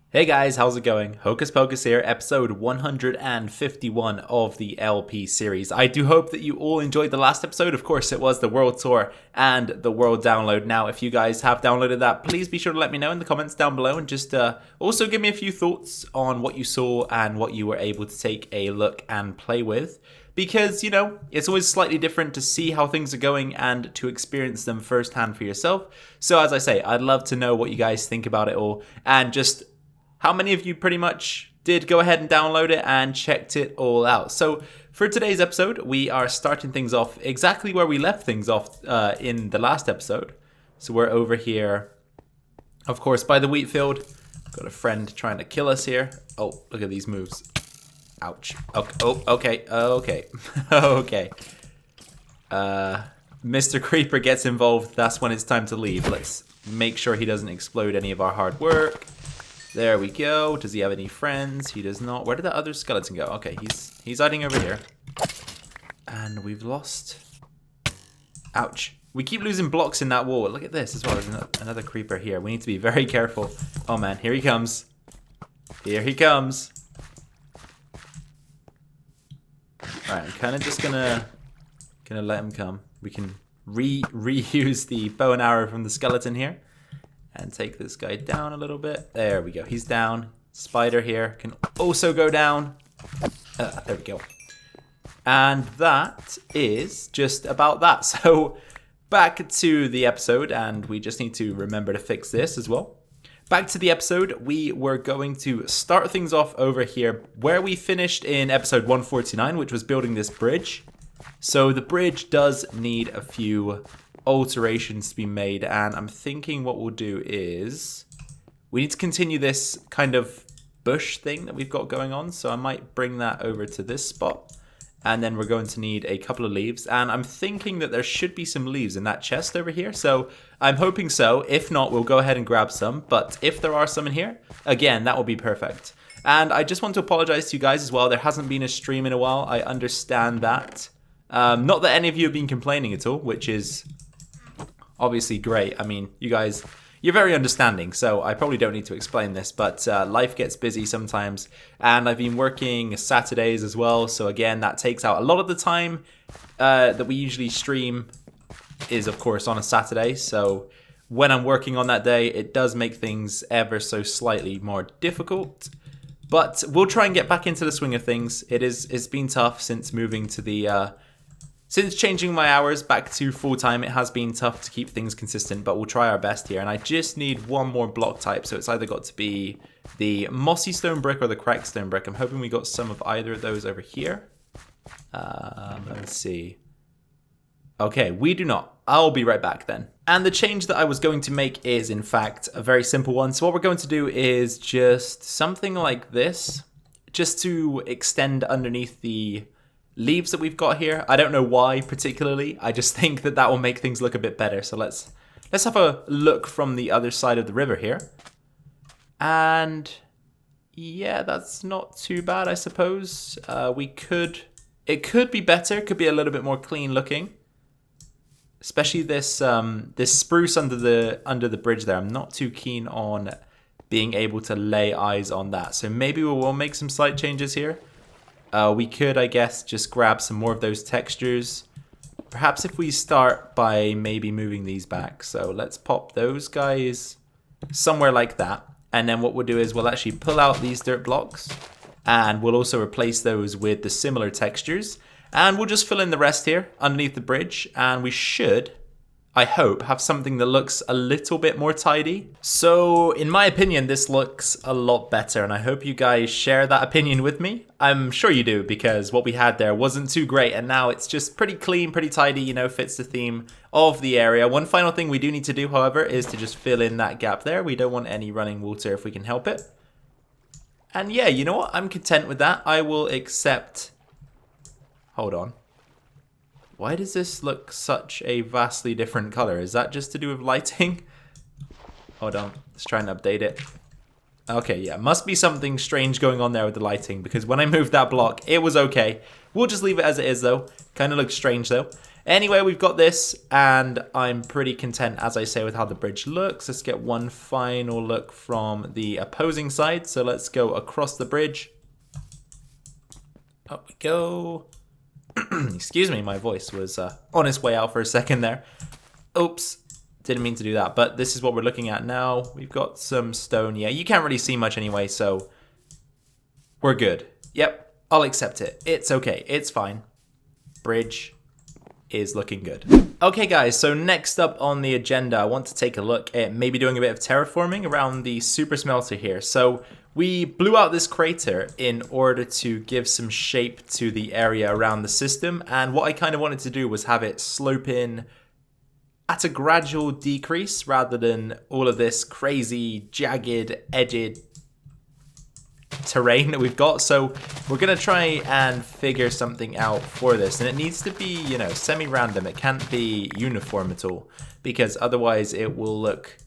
Hey guys, how's it going? Hocus Pocus here, episode 151 of the LP series. I do hope that you all enjoyed the last episode. Of course, it was the World Tour and the World Download. Now, if you guys have downloaded that, please be sure to let me know in the comments down below and just also give me a few thoughts on what you saw and what you were able to take a look and play with. Because, you know, it's always slightly different to see how things are going and to experience them firsthand for yourself. So as I say, I'd love to know what you guys think about it all and just how many of you pretty much did go ahead and download it and checked it all out. So for today's episode, we are starting things off exactly where we left things off in the last episode. So we're over here, of course, by the wheat field. Got a friend trying to kill us here. Oh, look at these moves. Ouch. Okay. Oh, okay. Okay. Okay. Mr. Creeper gets involved. That's when it's time to leave. Let's make sure he doesn't explode any of our hard work. There we go. Does he have any friends? He does not. Where did that other skeleton go? Okay, he's hiding over here. And we've lost. Ouch. We keep losing blocks in that wall. Look at this as well. There's another creeper here. We need to be very careful. Oh man, here he comes. Here he comes. Alright, I'm kind of just gonna let him come. We can reuse the bow and arrow from the skeleton here. And take this guy down a little bit. There we go. He's down. Spider here can also go down. There we go. And that is just about that. So back to the episode, and we just need to remember to fix this as well. Back to the episode, we were going to start things off over here where we finished in episode 149, which was building this bridge. So the bridge does need a few alterations to be made, and I'm thinking what we'll do is we need to continue this kind of bush thing that we've got going on, so I might bring that over to this spot, and then we're going to need a couple of leaves, and I'm thinking that there should be some leaves in that chest over here, so I'm hoping so. If not, we'll go ahead and grab some, but if there are some in here, again, that will be perfect. And I just want to apologize to you guys as well. There hasn't been a stream in a while. I understand that. Not that any of you have been complaining at all, which is obviously great. I mean, you guys, you're very understanding, so I probably don't need to explain this, but life gets busy sometimes, and I've been working Saturdays as well, so again, that takes out a lot of the time that we usually stream is, of course, on a Saturday, so when I'm working on that day, it does make things ever so slightly more difficult, but we'll try and get back into the swing of things. It's been tough since moving to the since changing my hours back to full-time. It has been tough to keep things consistent, but we'll try our best here. And I just need one more block type, so it's either got to be the mossy stone brick or the cracked stone brick. I'm hoping we got some of either of those over here. Let's see. Okay, we do not. I'll be right back then. And the change that I was going to make is, in fact, a very simple one. So what we're going to do is just something like this, just to extend underneath the leaves that we've got here. I don't know why particularly. I just think that that will make things look a bit better. So let's have a look from the other side of the river here. And yeah, that's not too bad, I suppose. It could be better. It could be a little bit more clean looking. Especially this this spruce under the bridge there. I'm not too keen on being able to lay eyes on that. So maybe we will make some slight changes here. We could, I guess, just grab some more of those textures. Perhaps if we start by maybe moving these back. So let's pop those guys somewhere like that. And then what we'll do is we'll actually pull out these dirt blocks. And we'll also replace those with the similar textures. And we'll just fill in the rest here underneath the bridge. And we should, I hope, have something that looks a little bit more tidy. So in my opinion, this looks a lot better, and I hope you guys share that opinion with me. I'm sure you do, because what we had there wasn't too great, and now it's just pretty clean, pretty tidy, you know, fits the theme of the area. One final thing we do need to do, however, is to just fill in that gap there. We don't want any running water if we can help it. And yeah, you know what? I'm content with that. I will accept. Hold on. Why does this look such a vastly different color? Is that just to do with lighting? Hold on, let's try and update it. Okay, yeah, must be something strange going on there with the lighting, because when I moved that block, it was okay. We'll just leave it as it is though. Kind of looks strange though. Anyway, we've got this, and I'm pretty content, as I say, with how the bridge looks. Let's get one final look from the opposing side. So let's go across the bridge. Up we go. Excuse me, my voice was on its way out for a second there. Oops, didn't mean to do that. But this is what we're looking at now. We've got some stone. Yeah, you can't really see much anyway, so we're good. Yep, I'll accept it. It's okay, it's fine. Bridge is looking good. Okay guys, so next up on the agenda, I want to take a look at maybe doing a bit of terraforming around the super smelter here. So we blew out this crater in order to give some shape to the area around the system, and what I kind of wanted to do was have it slope in at a gradual decrease rather than all of this crazy jagged edged terrain that we've got. So we're gonna try and figure something out for this, and it needs to be, you know, semi-random. It can't be uniform at all, because otherwise it will look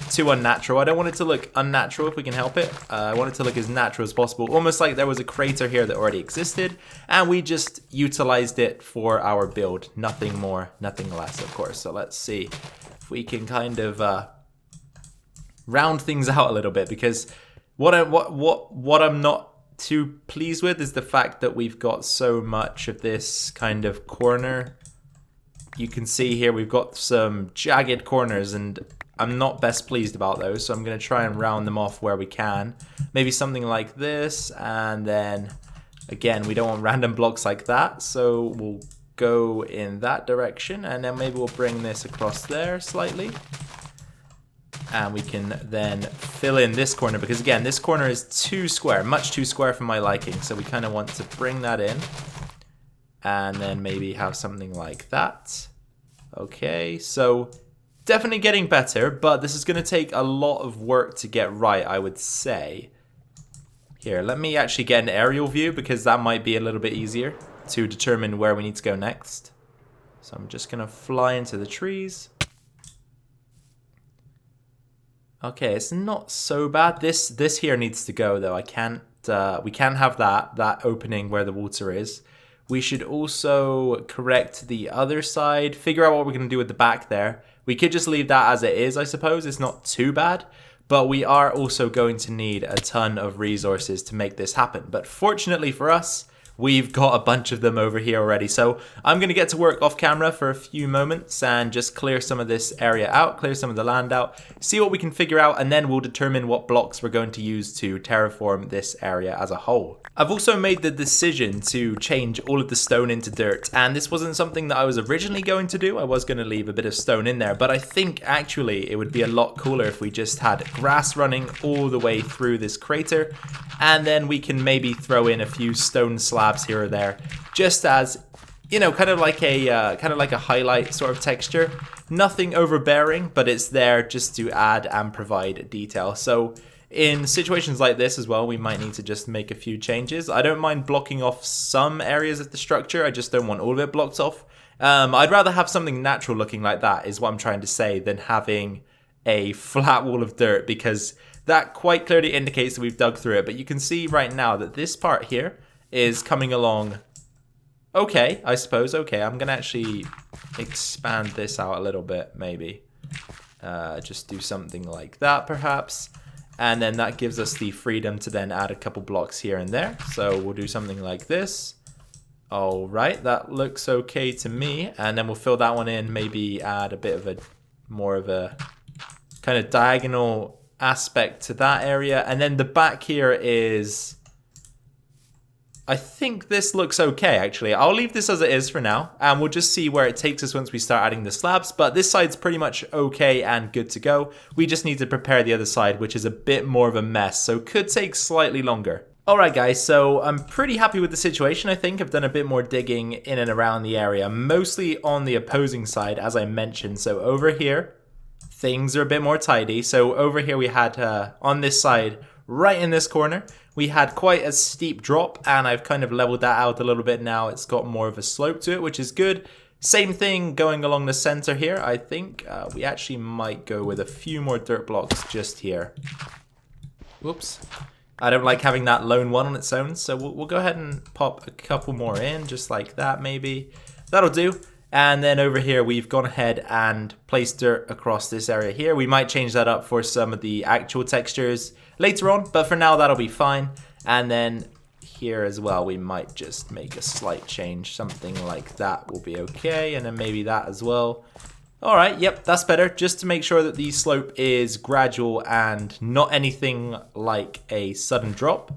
too unnatural. I don't want it to look unnatural if we can help it. I want it to look as natural as possible, almost like there was a crater here that already existed and we just utilized it for our build. Nothing more, nothing less, of course. So let's see if we can kind of round things out a little bit, because what I'm not too pleased with is the fact that we've got so much of this kind of corner. You can see here we've got some jagged corners, and I'm not best pleased about those, so I'm going to try and round them off where we can. Maybe something like this, and then again, we don't want random blocks like that, so we'll go in that direction, and then maybe we'll bring this across there slightly. And we can then fill in this corner, because again, this corner is too square, much too square for my liking, so we kind of want to bring that in. And then maybe have something like that. Okay, so definitely getting better, but this is going to take a lot of work to get right, I would say. Here, let me actually get an aerial view, because that might be a little bit easier to determine where we need to go next. So I'm just going to fly into the trees. Okay, it's not so bad. This here needs to go, though. I can't. We can't have that opening where the water is. We should also correct the other side, figure out what we're going to do with the back there. We could just leave that as it is, I suppose. It's not too bad, but we are also going to need a ton of resources to make this happen. But fortunately for us, we've got a bunch of them over here already. So I'm going to get to work off camera for a few moments and just clear some of this area out, clear some of the land out, see what we can figure out, and then we'll determine what blocks we're going to use to terraform this area as a whole. I've also made the decision to change all of the stone into dirt, and this wasn't something that I was originally going to do. I was going to leave a bit of stone in there, but I think actually it would be a lot cooler if we just had grass running all the way through this crater, and then we can maybe throw in a few stone slabs here or there, just as, you know, kind of like a highlight sort of texture. Nothing overbearing, but it's there just to add and provide detail. So in situations like this as well, we might need to just make a few changes. I don't mind blocking off some areas of the structure, I just don't want all of it blocked off. I'd rather have something natural looking like that, is what I'm trying to say, than having a flat wall of dirt, because that quite clearly indicates that we've dug through it. But you can see right now that this part here is coming along okay, I suppose. Okay, I'm gonna actually expand this out a little bit, maybe. Just do something like that, perhaps. And then that gives us the freedom to then add a couple blocks here and there. So we'll do something like this. All right, that looks okay to me. And then we'll fill that one in, maybe add a bit of a more of a kind of diagonal aspect to that area. And then the back here is, I think this looks okay, actually. I'll leave this as it is for now, and we'll just see where it takes us once we start adding the slabs. But this side's pretty much okay and good to go. We just need to prepare the other side, which is a bit more of a mess, so could take slightly longer. Alright guys, so I'm pretty happy with the situation, I think. I've done a bit more digging in and around the area, mostly on the opposing side, as I mentioned. So over here, things are a bit more tidy. So over here we had, on this side, right in this corner, we had quite a steep drop, and I've kind of leveled that out a little bit now. It's got more of a slope to it, which is good. Same thing going along the center here, I think. We actually might go with a few more dirt blocks just here. Whoops. I don't like having that lone one on its own, so we'll go ahead and pop a couple more in, just like that maybe. That'll do. And then over here, we've gone ahead and placed dirt across this area here. We might change that up for some of the actual textures later on, but for now, that'll be fine. And then here as well, we might just make a slight change. Something like that will be okay. And then maybe that as well. All right, yep, that's better. Just to make sure that the slope is gradual and not anything like a sudden drop.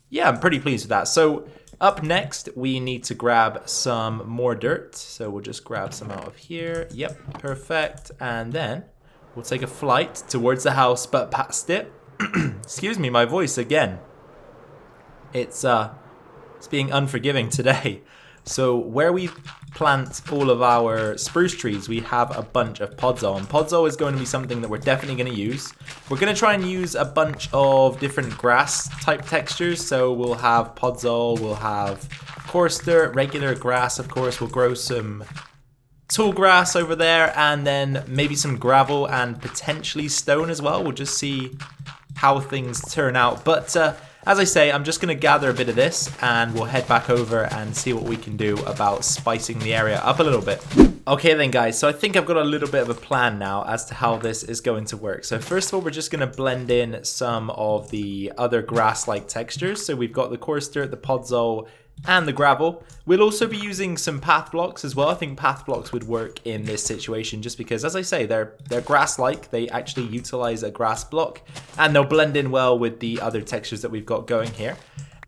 Yeah, I'm pretty pleased with that. So up next, we need to grab some more dirt. So we'll just grab some out of here. Yep, perfect. And then we'll take a flight towards the house, but past it. Excuse me, my voice again. It's being unforgiving today. So where we plant all of our spruce trees, we have a bunch of podzol. And podzol is going to be something that we're definitely going to use. We're going to try and use a bunch of different grass type textures. So we'll have podzol, we'll have coarse dirt, regular grass, of course. We'll grow some tall grass over there, and then maybe some gravel and potentially stone as well. We'll just see how things turn out. But as I say, I'm just going to gather a bit of this and we'll head back over and see what we can do about spicing the area up a little bit. Okay then guys, so I think I've got a little bit of a plan now as to how this is going to work. So first of all, we're just going to blend in some of the other grass-like textures. So we've got the coarse dirt, the podzol, and the gravel. We'll also be using some path blocks as well. I think path blocks would work in this situation just because, as I say, they're grass-like. They actually utilize a grass block and they'll blend in well with the other textures that we've got going here.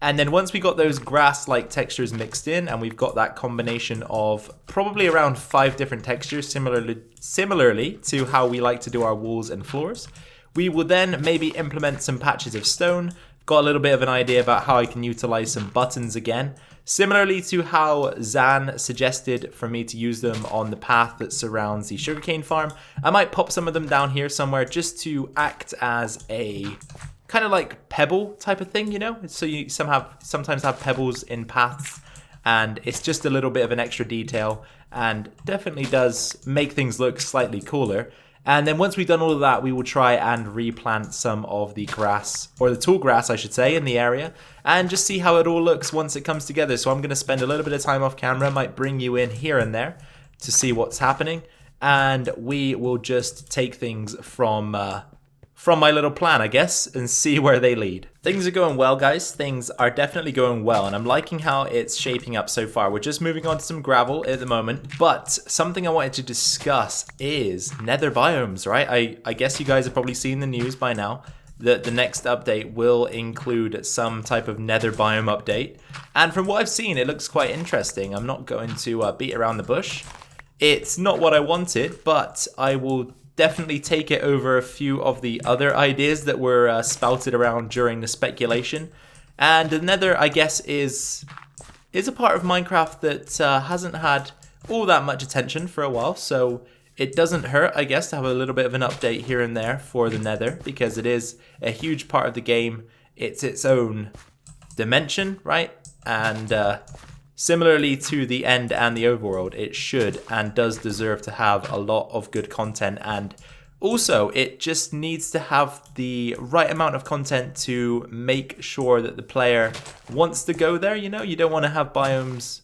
And then once we got those grass-like textures mixed in and we've got that combination of probably around 5 different textures, similarly to how we like to do our walls and floors, we will then maybe implement some patches of stone. Got a little bit of an idea about how I can utilize some buttons again. Similarly to how Zan suggested for me to use them on the path that surrounds the sugarcane farm, I might pop some of them down here somewhere just to act as a kind of like pebble type of thing, you know? So you sometimes have pebbles in paths, and it's just a little bit of an extra detail and definitely does make things look slightly cooler. And then once we've done all of that, we will try and replant some of the grass, or the tall grass I should say, in the area, and just see how it all looks once it comes together. So I'm going to spend a little bit of time off camera, might bring you in here and there to see what's happening, and we will just take things from my little plan, I guess, and see where they lead. Things are going well, guys. Things are definitely going well, and I'm liking how it's shaping up so far. We're just moving on to some gravel at the moment, but something I wanted to discuss is nether biomes, right? I guess you guys have probably seen the news by now that the next update will include some type of nether biome update, and from what I've seen, it looks quite interesting. I'm not going to beat around the bush. It's not what I wanted, but I will definitely take it over a few of the other ideas that were spouted around during the speculation. And the nether, I guess, is a part of Minecraft that hasn't had all that much attention for a while, so it doesn't hurt, I guess, to have a little bit of an update here and there for the nether, because it is a huge part of the game. It's its own dimension, right? And similarly to the end and the overworld, it should and does deserve to have a lot of good content, and also it just needs to have the right amount of content to make sure that the player wants to go there. You know, you don't want to have biomes,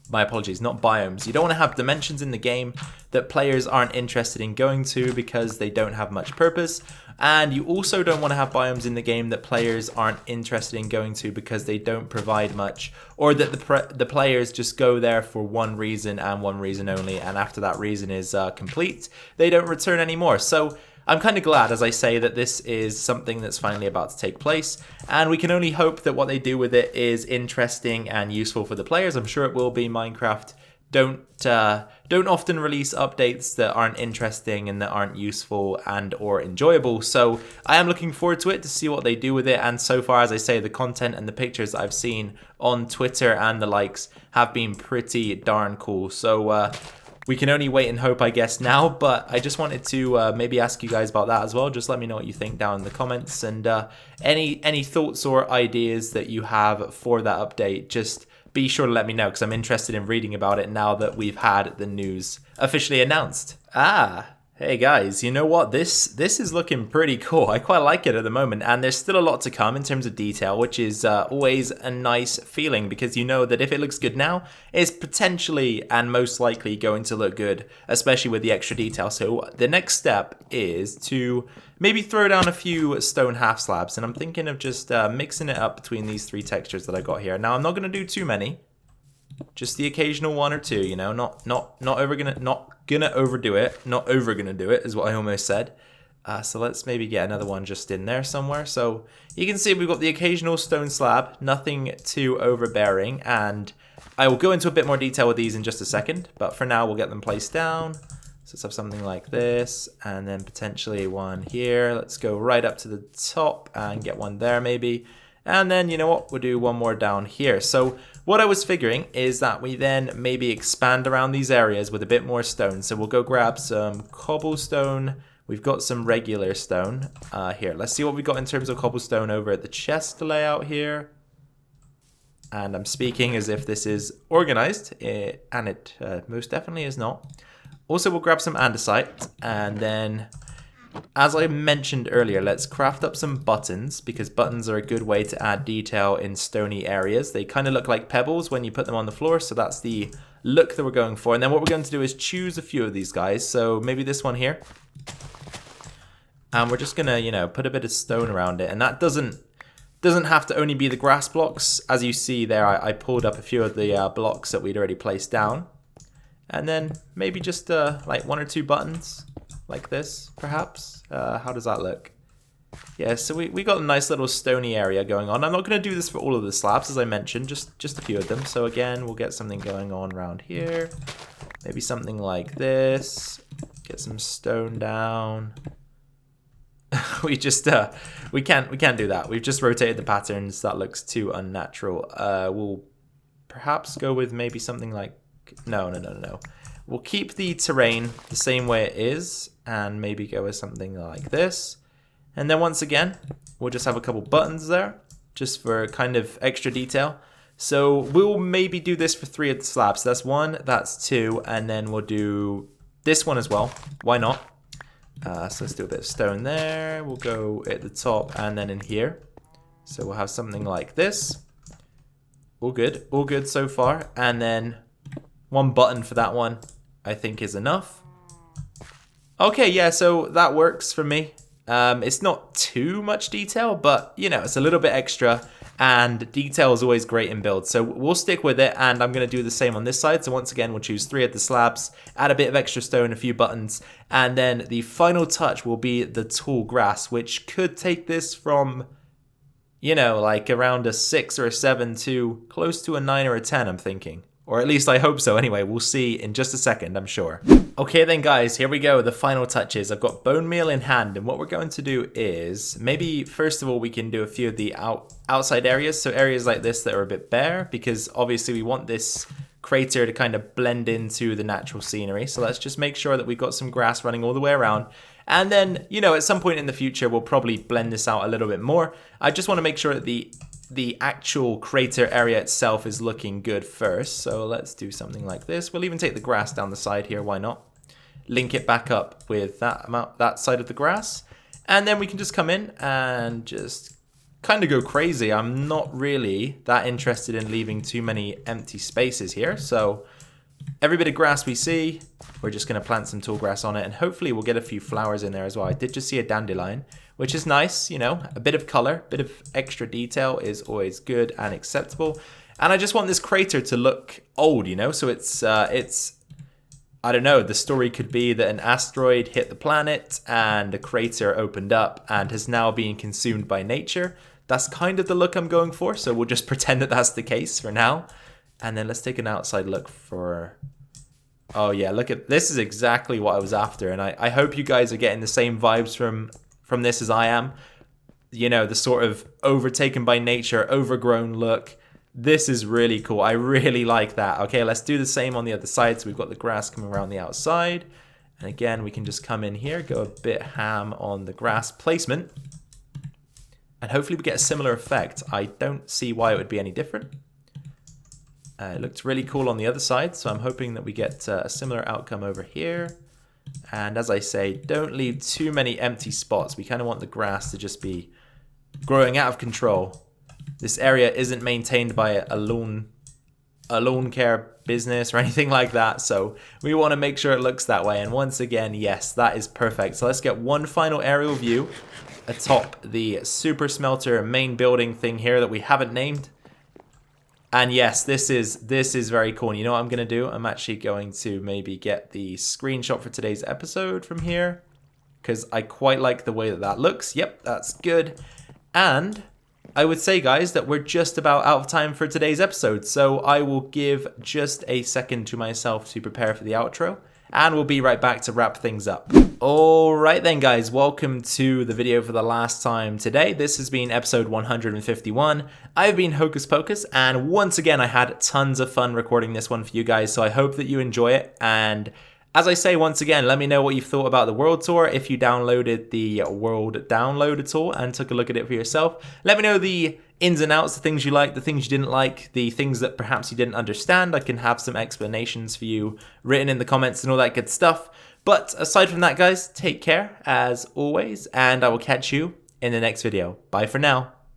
my apologies, not biomes. You don't want to have dimensions in the game that players aren't interested in going to because they don't have much purpose. And you also don't want to have biomes in the game that players aren't interested in going to because they don't provide much, or that the players just go there for one reason and one reason only, and after that reason is complete, they don't return anymore. So I'm kind of glad, as I say, that this is something that's finally about to take place, and we can only hope that what they do with it is interesting and useful for the players. I'm sure it will be. Minecraft don't often release updates that aren't interesting and that aren't useful and or enjoyable, so I am looking forward to it, to see what they do with it. And so far, as I say, the content and the pictures that I've seen on Twitter and the likes have been pretty darn cool. So we can only wait and hope, I guess, now. But I just wanted to maybe ask you guys about that as well. Just let me know what you think down in the comments, and any thoughts or ideas that you have for that update, just be sure to let me know, because I'm interested in reading about it now that we've had the news officially announced. Ah, Hey guys, you know what? This is looking pretty cool. I quite like it at the moment, and there's still a lot to come in terms of detail, which is always a nice feeling because you know that if it looks good now, it's potentially and most likely going to look good, especially with the extra detail. So the next step is to maybe throw down a few stone half slabs, and I'm thinking of just mixing it up between these three textures that I got here. Now I'm not going to do too many. Just the occasional one or two, you know, not gonna overdo it. Not over gonna do it is what I almost said. So let's maybe get another one just in there somewhere. So you can see we've got the occasional stone slab, nothing too overbearing, and I will go into a bit more detail with these in just a second. But for now, we'll get them placed down. So let's have something like this, and then potentially one here. Let's go right up to the top and get one there maybe. And then, you know what, we'll do one more down here. So what I was figuring is that we then maybe expand around these areas with a bit more stone. So we'll go grab some cobblestone. We've got some regular stone. Here, let's see what we've got in terms of cobblestone over at the chest layout here. And I'm speaking as if this is organized, and it most definitely is not. Also, we'll grab some andesite, and then, as I mentioned earlier, let's craft up some buttons, because buttons are a good way to add detail in stony areas. They kind of look like pebbles when you put them on the floor, so that's the look that we're going for. And then what we're going to do is choose a few of these guys. So maybe this one here. And we're just going to, you know, put a bit of stone around it. And that doesn't have to only be the grass blocks. As you see there, I pulled up a few of the blocks that we'd already placed down. And then maybe just like one or two buttons. Like this, perhaps. How does that look? Yeah, so we got a nice little stony area going on. I'm not going to do this for all of the slabs, as I mentioned, just a few of them. So again, we'll get something going on around here. Maybe something like this. Get some stone down. we can't do that. We've just rotated the patterns. That looks too unnatural. We'll perhaps go with maybe something like... No. We'll keep the terrain the same way it is and maybe go with something like this. And then once again, we'll just have a couple buttons there just for kind of extra detail. So we'll maybe do this for 3 of the slabs. So that's 1, that's 2, and then we'll do this one as well. Why not? So let's do a bit of stone there. We'll go at the top and then in here. So we'll have something like this. All good so far. And then 1 button for that one, I think, is enough. Okay, yeah, so that works for me. It's not too much detail, but, you know, it's a little bit extra, and detail is always great in builds. So we'll stick with it, and I'm going to do the same on this side. So once again, we'll choose 3 of the slabs, add a bit of extra stone, a few buttons, and then the final touch will be the tall grass, which could take this from, you know, like around a 6 or a 7 to close to a 9 or a 10, I'm thinking. Or at least I hope so. Anyway, we'll see in just a second, I'm sure. Okay then guys, here we go, the final touches. I've got bone meal in hand, and what we're going to do is, maybe first of all we can do a few of the outside areas, so areas like this that are a bit bare, because obviously we want this crater to kind of blend into the natural scenery. So let's just make sure that we've got some grass running all the way around. And then, you know, at some point in the future, we'll probably blend this out a little bit more. I just want to make sure that the actual crater area itself is looking good first. So let's do something like this. We'll even take the grass down the side here, why not? Link it back up with that side of the grass. And then we can just come in and just kind of go crazy. I'm not really that interested in leaving too many empty spaces here. So every bit of grass we see, we're just going to plant some tall grass on it, and hopefully we'll get a few flowers in there as well. I did just see a dandelion, which is nice, you know, a bit of color, a bit of extra detail is always good and acceptable. And I just want this crater to look old, you know, so it's I don't know, the story could be that an asteroid hit the planet and a crater opened up and has now been consumed by nature. That's kind of the look I'm going for, so we'll just pretend that that's the case for now. And then let's take an outside look for... Oh yeah, look at this, is exactly what I was after, and I hope you guys are getting the same vibes from this as I am. You know, the sort of overtaken by nature, overgrown look. This is really cool. I really like that. Okay, let's do the same on the other side. So we've got the grass coming around the outside. And again, we can just come in here, go a bit ham on the grass placement. And hopefully we get a similar effect. I don't see why it would be any different. It looks really cool on the other side, so I'm hoping that we get a similar outcome over here. And as I say, don't leave too many empty spots. We kind of want the grass to just be growing out of control. This area isn't maintained by a lawn care business or anything like that, so we want to make sure it looks that way. And once again, yes, that is perfect. So let's get one final aerial view atop the super smelter main building thing here that we haven't named. And yes, this is very cool. And you know what I'm going to do? I'm actually going to maybe get the screenshot for today's episode from here, because I quite like the way that looks. Yep, that's good. And I would say, guys, that we're just about out of time for today's episode. So I will give just a second to myself to prepare for the outro, and we'll be right back to wrap things up. All right then, guys, welcome to the video for the last time today. This has been episode 151. I've been Hocus Pocus, and once again, I had tons of fun recording this one for you guys, so I hope that you enjoy it. And as I say, once again, let me know what you thought about the World Tour. If you downloaded the World Downloader tool and took a look at it for yourself, let me know the ins and outs, the things you liked, the things you didn't like, the things that perhaps you didn't understand. I can have some explanations for you written in the comments and all that good stuff. But aside from that, guys, take care as always, and I will catch you in the next video. Bye for now.